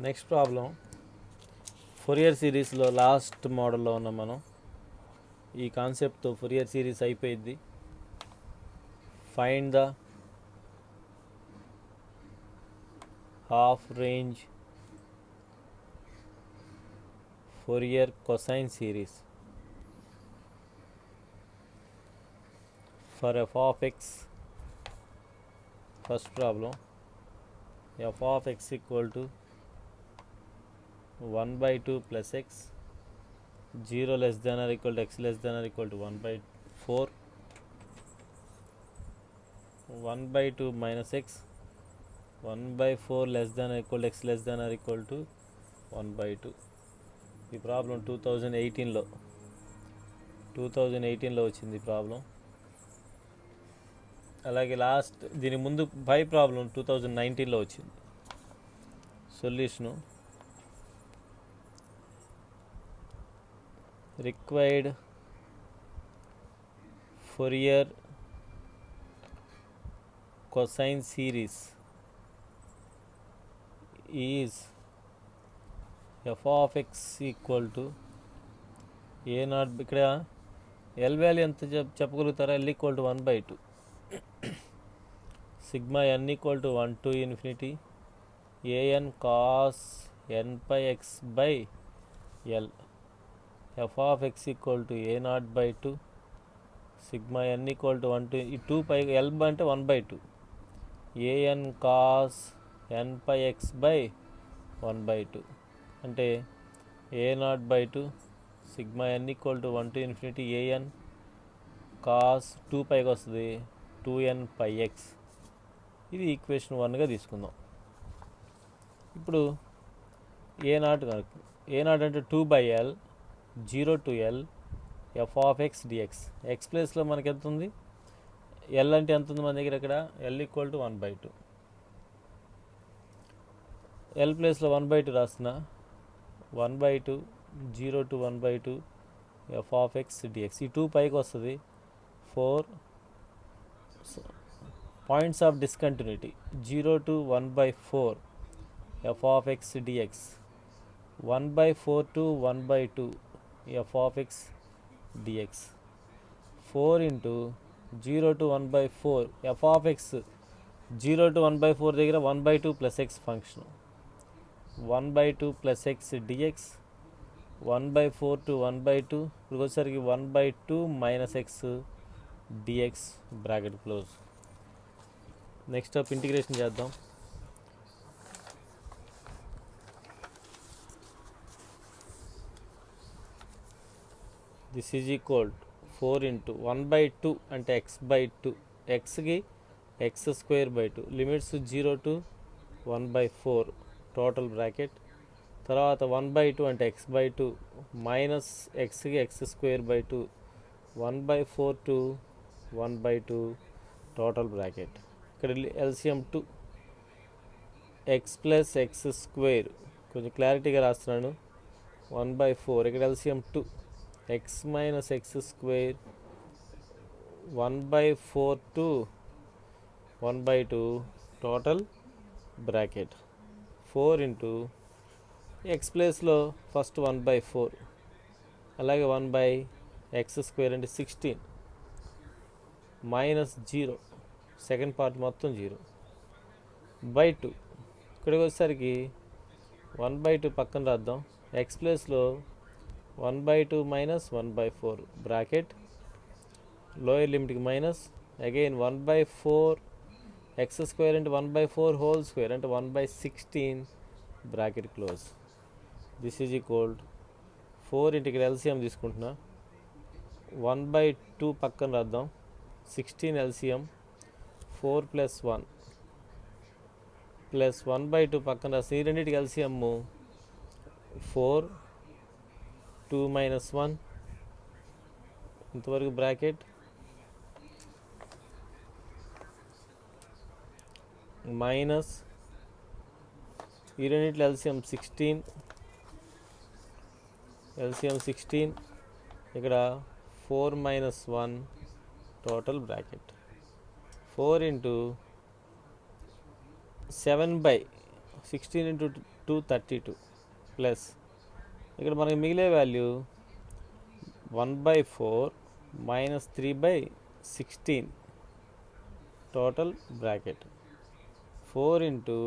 Next problem Fourier సిరీస్లో last మోడల్లో ఉన్నాం మనం. ఈ కాన్సెప్ట్తో ఫోరియర్ సిరీస్ అయిపోయింది. Find the half range Fourier cosine series for f of x. First problem, f of x equal to 1 by 2 plus x, 0 less than or equal to x less than or equal to 1 by 4, 1 by 2 minus x, 1 by 4 less than or equal to x less than or equal to 1 by 2. ఈ problem 2018లో వచ్చింది ఈ problem. అలాగే last దీని ముందు పై problem 2019లో వచ్చింది. Solution required Fourier cosine series is f of x equal to a0. ఇక్కడ L value ఎంత చెప్పగలుగుతారా? L equal to 1/2 sigma n equal to 1 to infinity an cos n pi x by L. f of x equal to a0 by 2 sigma n equal to 1 to 2 pi L అంటే 1/2 an cos n pi x by 1/2 అంటే a0 by 2 sigma n equal to 1 to infinity an cos 2 పైకి వస్తుంది 2n pi x. ఇది equation 1గా తీసుకుందాం. ఇప్పుడు a0 అంటే 2/L 0 to L f of x dx. x ప్లేస్లో మనకి ఎంత ఉంది? L అంటే ఎంత ఉంది మన దగ్గర? ఇక్కడ L ఈక్వల్ టు 1/2. L ప్లేస్లో 1/2 రాస్తున్నా. 1/2 0 to 1/2 f of x dx. ఈ 2 పైకి వస్తుంది 4 points of discontinuity 0 to 1/4 f of x dx. 1/4 to 1/2 f of x dx. 4 into 0 to 1/4 f of x 0 to 1/4 దగ్గర 1/2 plus x function 1/2 plus x dx. 1/4 to 1/2 ఇప్పుడు వచ్చేసరికి 1/2 minus x dx bracket close. Next up integration చేద్దాం. This is equal 4 into 1/2 అంటే x/2 xకి x²/2 limits 0 to 1/4 total bracket. తర్వాత 1/2 అంటే x/2 minus xకి x²/2 1/4 to 1/2 total bracket. ఇక్కడ LCM 2 x plus x². కొంచెం క్లారిటీగా రాస్తున్నాను. 1/4 ఇక్కడ LCM 2 x minus x² 1/4 to 1/2 total bracket. 4 into x ప్లేస్లో ఫస్ట్ 1/4 అలాగే 1/x² అంటే 16 మైనస్ 0 సెకండ్ పార్ట్ మొత్తం 0 బై 2. ఇక్కడికి వచ్చేసరికి 1/2 పక్కన రాద్దాం. x ప్లేస్లో 1/2 మైనస్ 1/4 బ్రాకెట్ లోయర్ లిమిట్కి మైనస్ అగైన్ 1/4 x² అంటే 1/4 హోల్ స్క్వేర్ అంటే 1/16 bracket close. This is equal 4 ఇంటికి ఎల్సిఎం తీసుకుంటున్నా. 1/2 పక్కన రాద్దాం. 16 ఎల్సిఎం 4 + 1 ప్లస్ 1/2 పక్కన రాసి ఈ రెండింటికి ఎల్సిఎం 4 2 - 1 ఇంతవరకు బ్రాకెట్ మైనస్ ఈ రెండింటిలో ఎల్సిఎం 16 ఇక్కడ 4 - 1 total bracket. 4 into 7/16 into 232 plus ఇక్కడ మనకి మిగిలే value 1/4 minus 3/16 total bracket 4 into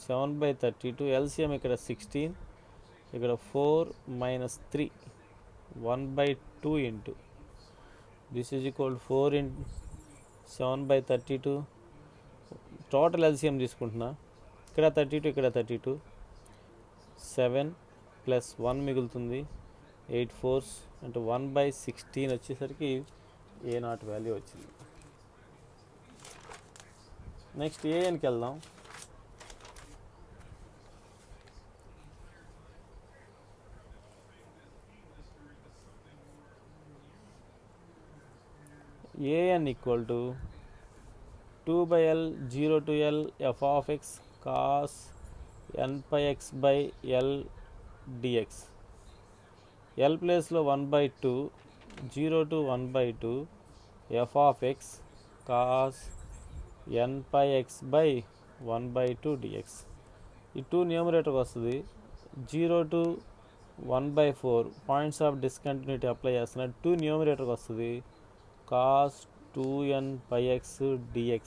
7/32 LCM ఇక్కడ 16 ఇక్కడ 4 minus 3 1/2 into this is equal 4 into 7/32 total LCM తీసుకుంటున్నా ఇక్కడ 32 ఇక్కడ 32 7 ప్లస్ 1 మిగులుతుంది 8 4 అంటే 1/16 వచ్చేసరికి A0 వాల్యూ వచ్చింది. నెక్స్ట్ ఏఎన్కి వెళ్దాం. an equal to 2/L 0 to L f of x cos n pi x by L dx. L ప్లేస్లో 1/2 0 to 1/2 f of x cos n pi x by 1/2 dx. ఈ 2 న్యూమరేటర్కి వస్తుంది. 0 to 1/4 points of discontinuity apply చేస్తున్నా 2 న్యూమరేటర్కి వస్తుంది. cos 2n pi x dx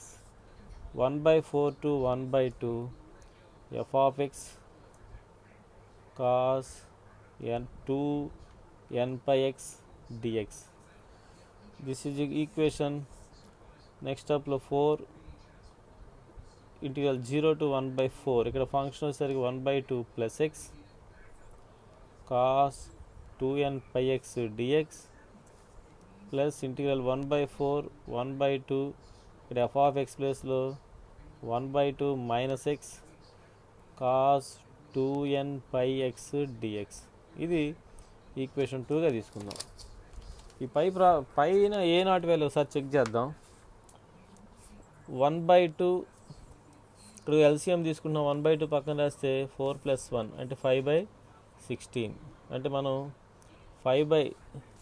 1/4 to 1/2 f of x cos n 2n pi x dx. This is the equation. Next up 4 integral 0 to 1/4 ఇక్కడ function వచ్చేసరికి 1/2 plus x cos 2n pi x dx plus integral 1/4 1/2 ఇక్కడ f of x ప్లేస్లో 1/2 minus x cos 2n pi x dx. ఇది equation 2గా తీసుకుందాం. ఈ పైన A0 value ఒకసారి check చేద్దాం. 1/2 ఇప్పుడు ఎల్సిఎం తీసుకున్నాం. 1/2 పక్కన రాస్తే 4 + 1 అంటే 5/16 అంటే మనం 5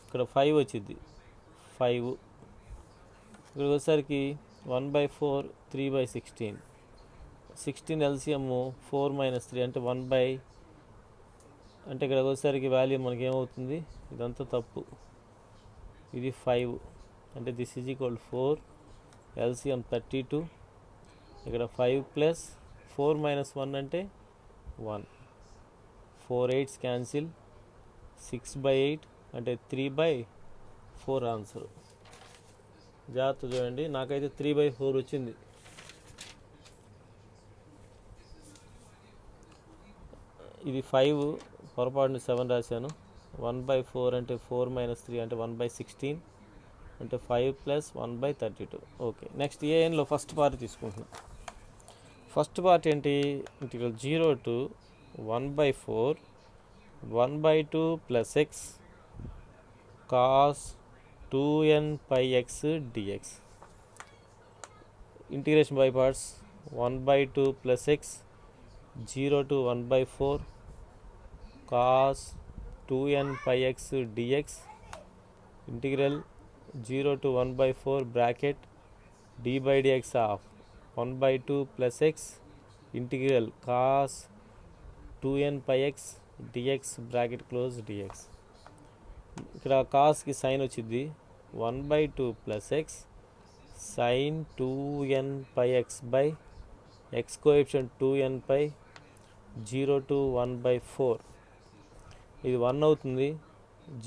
ఇక్కడ 5 వచ్చింది 5 ఇక్కడ వచ్చేసరికి 1/4 3/16 16 ఎల్సిఎం 4 - 3 అంటే 1 అంటే ఇక్కడ వచ్చేసరికి వాల్యూ మనకి ఏమవుతుంది, ఇదంతా తప్పు, ఇది 5 అంటే దిస్ ఈజ్ ఈక్వల్ 4 ఎల్సిఎం 32 ఇక్కడ 5 + 4 - 1 అంటే 1 4 8s క్యాన్సిల్ 6/8 అంటే 3/4 ఆన్సర్. జాగ్రత్త చూడండి, నాకైతే 3/4 వచ్చింది. ఇది 5 పొరపాటున 7 రాశాను. 1/4 అంటే 4 - 3 అంటే 1/16 అంటే 5 + 1/32. ఓకే, నెక్స్ట్ ఏఎన్లో ఫస్ట్ పార్ట్ తీసుకుంటున్నాం. ఫస్ట్ పార్ట్ ఏంటి, integral 0 to 1/4 1/2 + x cos 2n pi x dx. Integration by parts 1/2 + x 0 to 1/4 cos 2n pi x dx integral 0 to 1/4 bracket d/dx of 1/2 + x integral cos 2n pi x dx bracket close dx. ఇక్కడ కాస్కి sign వచ్చింది 1/2 + x sin 2n pi x by x coefficient 2n pi 0 to 1/4 ఇది 1 అవుతుంది.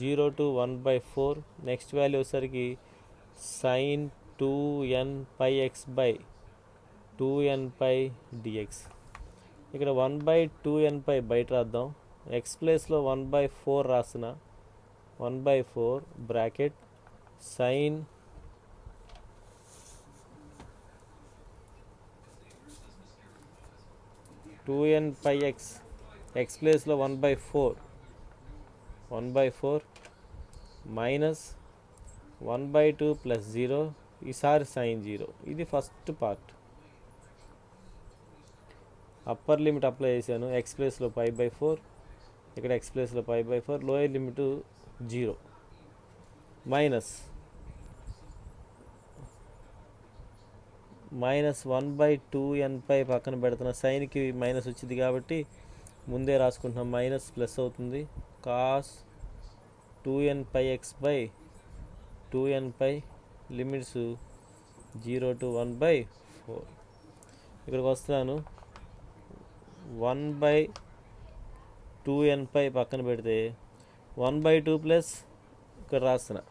0 to 1/4 next value వచ్చేసరికి sin 2n pi x by 2n pi dx. ఇక్కడ 1/2n పై బయట రాద్దాం. X ప్లేస్లో 1/4 రాసిన 1/4 bracket sin 2n pi x X ప్లేస్లో 1/4 మైనస్ 1/2 + 0 ఈసారి sin 0. ఇది first part. Upper limit apply చేశాను. ఎక్స్ ప్లేస్లో 5/4 ఇక్కడ ఎక్స్ ప్లేస్లో 5/4 లోయర్ లిమిట్ 0 మైనస్ 1/2n పై పక్కన పెడుతున్న సైన్కి మైనస్ వచ్చింది కాబట్టి ముందే రాసుకుంటున్నాం, మైనస్ ప్లస్ అవుతుంది. Cos 2n pi x by 2n pi limits 0 to 1/4. ఇక్కడికి వస్తున్నాను. 1/2n పై పక్కన పెడితే 1/2 ప్లస్ ఇక్కడ రాస్తున్నా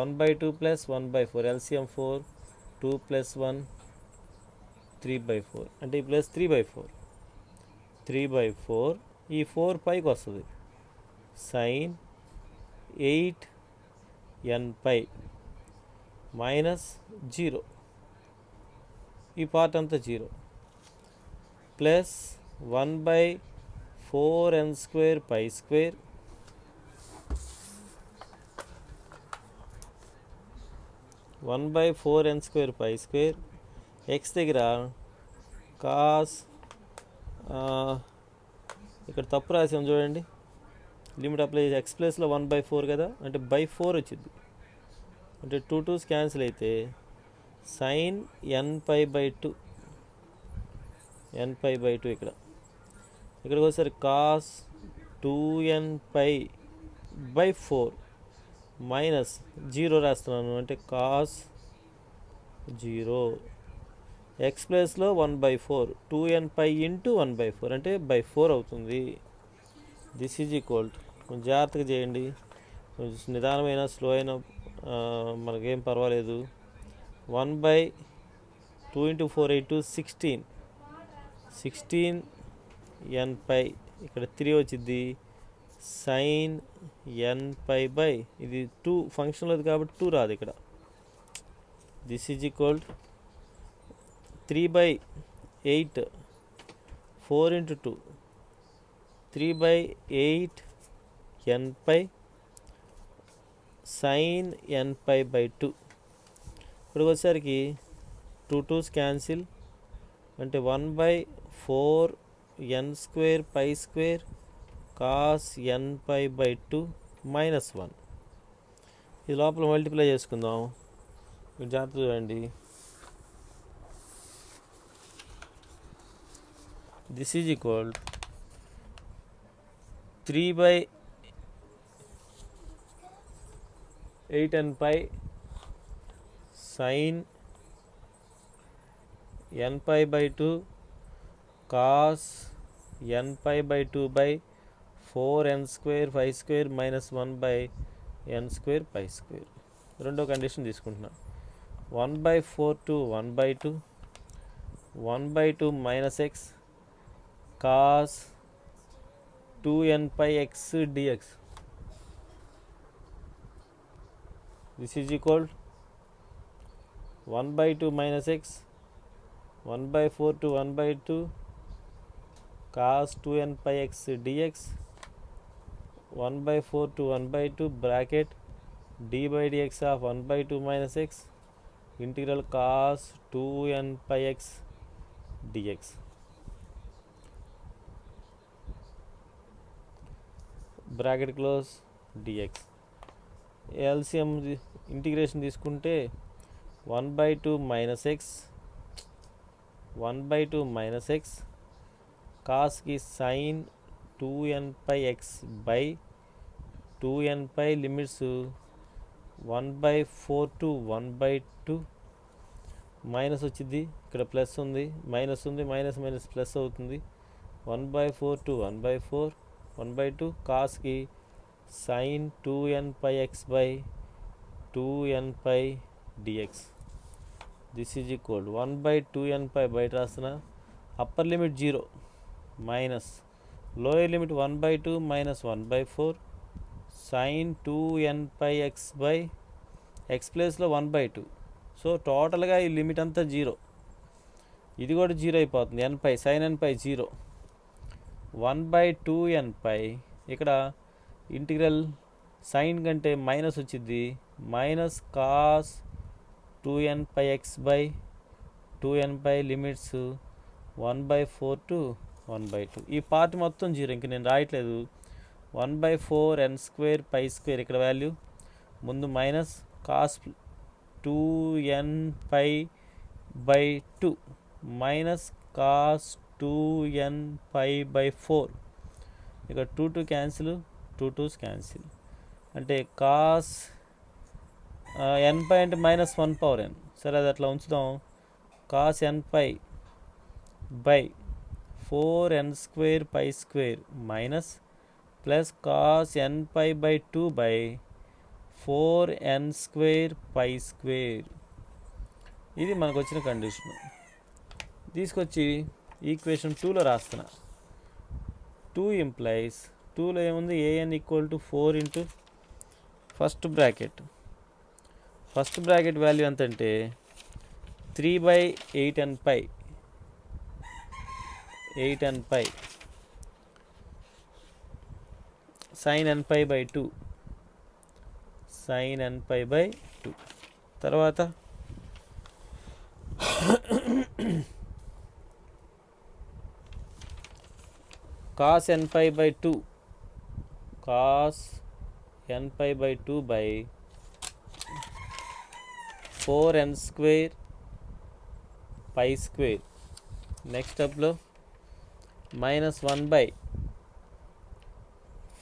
1/2 ప్లస్ 1/4 ఎల్సిఎం 4 2 ప్లస్ 1 3/4 అంటే ఈ ప్లస్ 3/4 ఈ 4 పైకి వస్తుంది. సైన్ 8n పై మైనస్ 0 ఈ పార్ట్ అంతా 0 plus 1/4n² pi square 1/4n² pi square x దగ్గర కాస్ ఇక్కడ తప్పు రాసాం చూడండి, లిమిట్ అప్లై చేసి ఎక్స్ ప్లేస్లో 1/4 కదా, అంటే బై 4 వచ్చింది. అంటే 2 2s క్యాన్సిల్ అయితే సైన్ nπ/2 ఇక్కడికి వచ్చేసరి కాస్ 2nπ/4 మైనస్ 0 రాస్తున్నాను, అంటే కాస్ 0 ఎక్స్ ప్లేస్లో 1/4 2nπ ఇంటూ 1/4 అంటే బై 4 అవుతుంది. దిస్ ఈజ్ ఈక్వల్ టు, కొంచెం జాగ్రత్తగా చేయండి, కొంచెం నిదానమైన స్లో అయినా మనకేం పర్వాలేదు. 1/2 × 4 8 16nπ ఇక్కడ 3 వచ్చింది. సైన్ nπ ఇది 2 ఫంక్షన్లో కాబట్టి 2 రాదు ఇక్కడ. This is equal 3/8 4 × 2 3/8nπ sine nπ/2 ఇక్కడికి వచ్చేసరికి 2 2s క్యాన్సిల్, అంటే 1/4n² π² కాస్ nπ/2 మైనస్ 1. ఇది లోపల మల్టిప్లై చేసుకుందాం, మీరు జాగ్రత్త చూడండి. This is equal 3/8nπ sine nπ/2 cos nπ/2/4n² π² minus 1/n² π². రెండో కండిషన్ తీసుకుంటున్నా. 1/4 to 1/2 1/2 minus x cos 2nπx dx. This is equal 1/2 minus x 1/4 to 1/2 cos 2nπx dx 1/4 to 1/2 bracket d/dx of 1/2 minus x integral cos 2nπx dx. Bracket close dx. LCM integration తీసుకుంటే 1/2 minus x 1/2 minus x కాస్కి sine 2nπx/2nπ limits 1/4 to 1/2 minus వచ్చింది, ఇక్కడ plus ఉంది, minus ఉంది, minus minus plus అవుతుంది. 1/4 to 1/4 1/2 కాస్కి sine 2nπx/2nπ dx. This is equal 1/2nπ బయట రాస్తున్నా, upper limit 0 minus lower limit 1/2 minus 1/4 sine 2nπx/ x ప్లేస్లో 1/2. సో టోటల్గా ఈ లిమిట్ అంతా 0, ఇది కూడా 0 అయిపోతుంది. nπ సైన్ nπ 0 1/2nπ ఇక్కడ ఇంటిగ్రల్ సైన్ కంటే మైనస్ వచ్చింది, minus cos 2nπx/2nπ limits 1/4 to 1/2. ఈ పార్ట్ మొత్తం 0, ఇంక నేను రాయట్లేదు. 1/4n² π² ఇక్కడ వాల్యూ ముందు minus cos 2nπ/2 minus cos 2n pi by 4. ఇక్కడ 2 క్యాన్సిల్, 2's క్యాన్సిల్. అంటే కాస్ n పై అంటే -1 పవర్ n. సరే అది అట్లా ఉంచుదాం. Cos n pi by 4n² pi square minus plus cos n pi by 2 by 4n² pi square. ఇది మనకు వచ్చిన కండిషన్. తీసుకొచ్చి ఈక్వేషన్ 2లో రాస్తున్నా. 2 ఇంప్లైస్ 2లో ఏముంది, an = 4 into first bracket value ఎంత అంటే 3/8n pi sin n pi by 2 తర్వాత cos n pi by 2 by 4n² pi square. Next స్టెప్లో -1 బై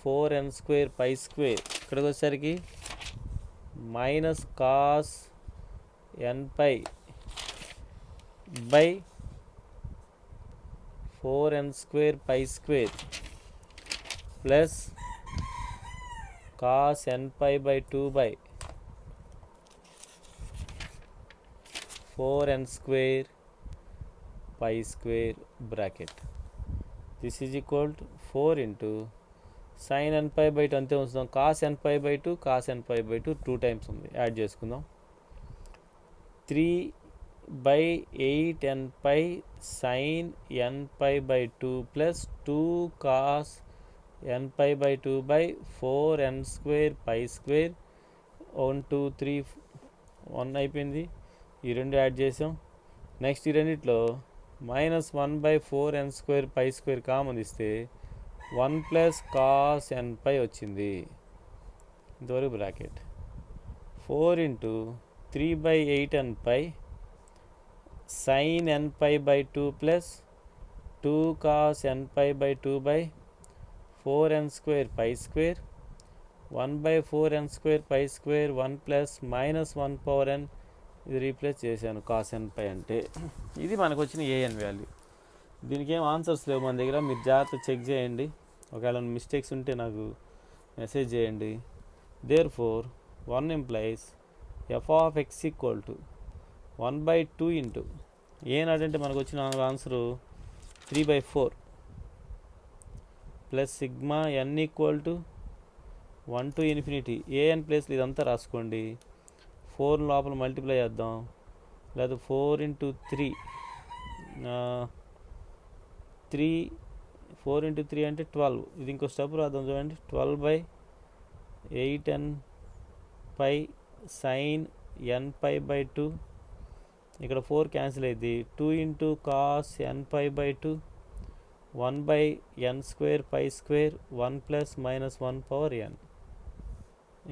4n² పై స్క్వేర్. ఇక్కడికి వచ్చేసరికి minus cos n pi by 4n² pi square plus cos n pi by 2 by 4n² pi square bracket. This is equal to 4 into sin n pi by 2 అంతే ఉంచుదాం. Cos n pi by 2 2 times ఉంది, add చేసుకుందాం. 3/8n pi sin n pi by 2 plus 2 cos n pi by 2 by 4n² pi square. 1 2 3 1 అయిపోయింది. ఈ రెండు add చేసాం. Next ఈ రెండిట్లో -1 by 4n² pi square common ఇస్తే 1 ప్లస్ కాస్ n పై వచ్చింది. ఇంతవరకు bracket. 4 into 3/8n pi sin n pi by 2 plus 2 cos n pi by 2 by 4n² pi square. 1 by 4n² pi square 1 plus -1 power n. ఇది replace చేశాను cos n pi అంటే. ఇది మనకు వచ్చిన an value. దీనికి ఏం ఆన్సర్స్ లేవు మన దగ్గర, మీరు జాగ్రత్త చెక్ చేయండి. ఒకవేళ మిస్టేక్స్ ఉంటే నాకు మెసేజ్ చేయండి. Therefore 1 implies f of x = 1/2 into ఏనాడంటే మనకు వచ్చిన answer 3/4 plus sigma n = 1 to infinity. an ప్లేస్లో ఇదంతా రాసుకోండి. 4 లోపల మల్టిప్లై చేద్దాం. లేదా 4 ఇంటూ 3 4 ఇంటూ 3 అంటే 12. ఇది ఇంకో స్టెప్ రాద్దాం చూడండి. 12/8n pi sin n pi by 2. ఇక్కడ 4 క్యాన్సిల్ అయింది. 2 into cos n pi by 2 1/n² pi square 1 plus -1 power n.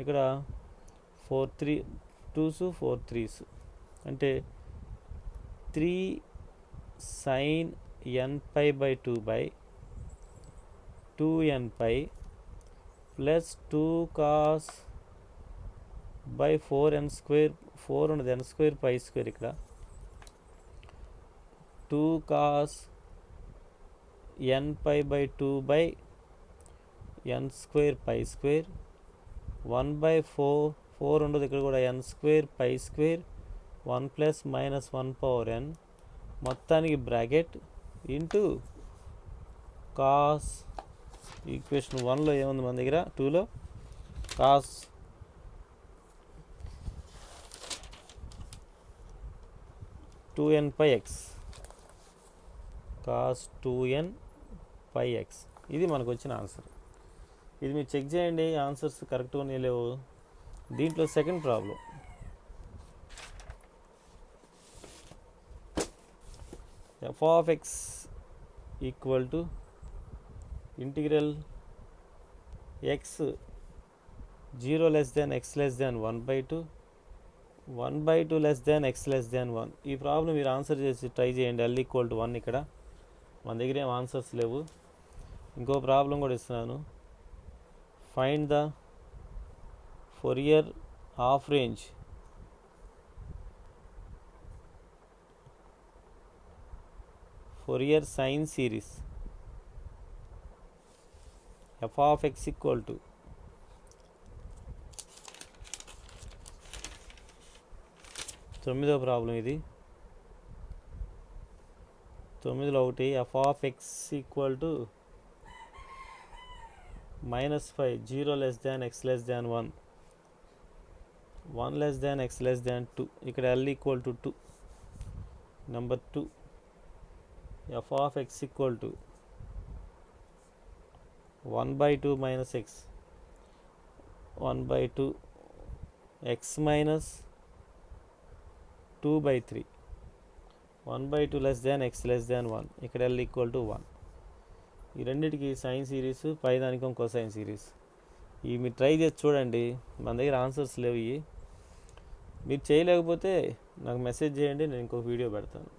ఇక్కడ 4 2s 4 3s అంటే 3 sin n pi by 2 by 2n pi plus 2 cos by 4n². 4 ఉన్నది n² pi square. ఇక్కడ 2 cos n pi by 2 by n² pi square 1/4 ఉండదు. ఇక్కడ కూడా n² pi square 1 plus -1 power n. మొత్తానికి bracket into cos. Equation 1లో ఏముంది మన దగ్గర, 2లో cos 2n pi x. Cos 2n pi x. ఇది మనకు వచ్చిన ఆన్సర్. ఇది మీరు చెక్ చేయండి ఆన్సర్స్ కరెక్ట్గా లేవు. దీంట్లో second problem. f of X equal to integral x 0 less than x less than 1/2 1/2 less than x less than 1. ఈ ప్రాబ్లం మీరు ఆన్సర్ చేసి ట్రై చేయండి. l = 1 ఇక్కడ మన దగ్గర ఏం ఆన్సర్స్ లేవు. ఇంకో ప్రాబ్లం కూడా ఇస్తున్నాను. Find the Fourier half range Fourier sine series f of x equal to తొమ్మిదో ప్రాబ్లం ఇది. 9లో ఒకటి f of x equal to -5 0 less than x less than 1 1 less than x less than 2. ఇక్కడ l equal to 2. Number 2 f of x equal to 1/2 minus x 1/2 x minus 2/3 1/2 less than x less than 1. ఇక్కడ l equal to 1. ఈ రెండింటికి sine series, పై దానికి cosine series. ఇవి మీరు try చేసి చూడండి. మన దగ్గర ఆన్సర్స్ లేవు. ఇవి మీరు చేయలేకపోతే నాకు మెసేజ్ చేయండి, నేను ఇంకో వీడియో పెడతాను.